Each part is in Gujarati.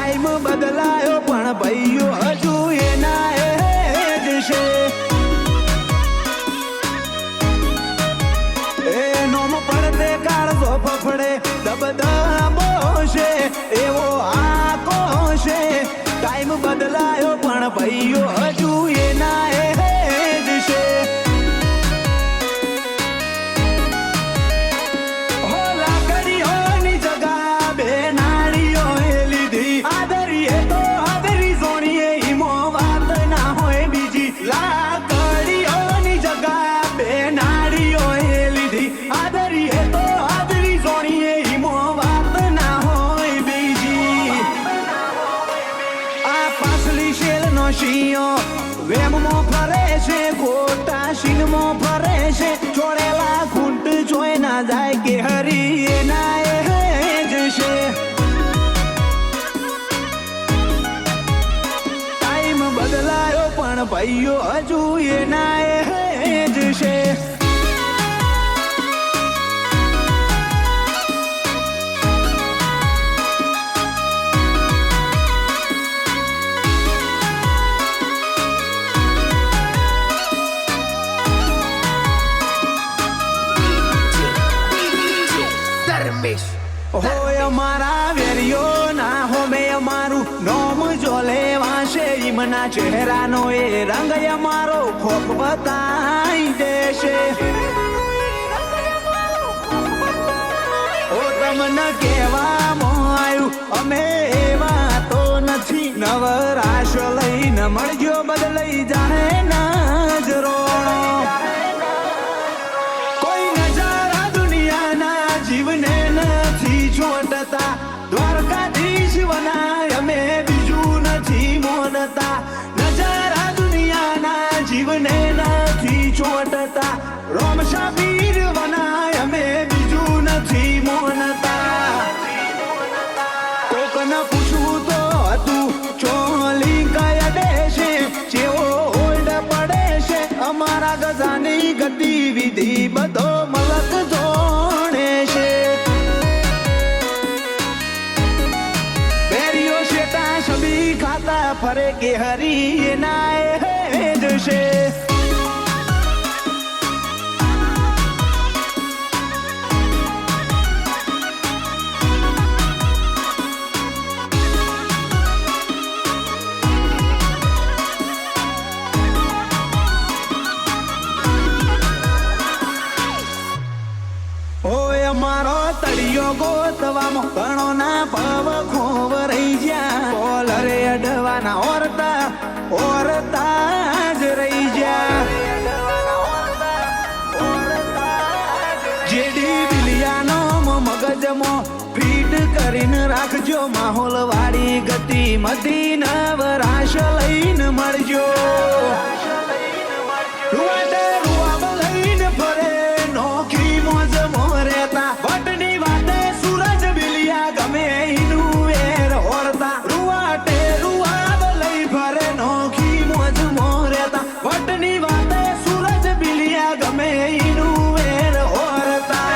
ટાઈમ બદલાયો પણ ભાઈઓ હજુ એના એ જ છે. એ નોમ પડતે કાળજો ફફડે દબદબો છે એવો આકો છે. ટાઈમ બદલાયો પણ ભાઈઓ હજુ એના એ જ છે. હો લાકડીઓની જગા બે નાળીઓએ લીધી. આદરીએ તો આદરી જોણીએ ઈમો વાત ના હોય બીજી. લાકડીઓની જગા બે નાળીઓએ લીધી. આદરીએ તો આદરી જોણીએ ઈમો વાત ના હોય બીજી. આ પાસલી શેલનો શિયો વેમમાં ફરે છે, ખોટા શીનમાં ફરે છે. ચોરેલા ખૂંટ જોઈ ના જાય કે હરી એના એ જ છે. ટાઈમ બદલાયો પણ ભાઈઓ હજુ એના એ જ છે. હોય અમારા વેરીઓ ના હોમે અમારું નોમ જો લેવાશે. ઈમના ચહેરાનો એ રંગ અમારો ખોખ બતાઈ દેશે. ઓ તમને કહેવામાં આવ્યું અમે એવા તો નથી. નવરાશ લઈને મળજો બદલાઈ જાય નજરોણો. કોઈ નજારા દુનિયાના જીવને નથી છોડતા. દ્વારકાધીશ વનાય અમે બીજું નથી મોનતા. નજારા દુનિયાના જીવને નથી છોડતા. રોમ શાબીર વનાય અમે બીજું નથી મોનતા. કોકને પૂછવું તો હતું ચોલી કયા દેશે જેવો હોલ્ડ પડે છે. અમારા ગજાની ગતિવિધિ બધો મલક જોડે છે. બેરીઓ શેટા છબી ખાતા ફરે કે હરી એના એ જ છે. હોય અમારો તળિયો ગોતવામાં ઘણો ના પવ ખોવ રહી ગયા. કોલરે અડવાના ઓરતા ઓરતા જ રહી ગયા. જેડી બિલિયાનો મગજમાં ફીટ કરીને રાખજો. માહોલ વાળી ગતિ મધી નવરાશ લઈને મળજો. ફરે નોખી મોજ મોરેતા. વટની વાતે સૂરજ બિલિયા ગમે ઈનું વેર ઓરતા. રૂવાટે રૂવાબ લઈ ફરે નોખી મોજ મોરેતા. વટની વાતે સૂરજ બિલિયા ગમે ઈનું વેર ઓરતા.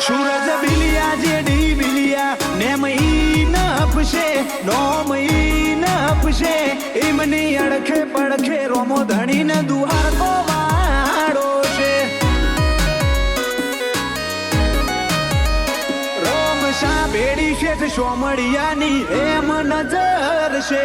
સૂરજ બિલિયા જેડી બિલિયા નેમ ઈ નફશે નોમ ઈ નફશે. એમની અડખે પડખે રોમો ધણીને દુહાર કો વાળો છે. રોમ શા ભેડી શેઠ સોમળિયાની એમ નજર છે.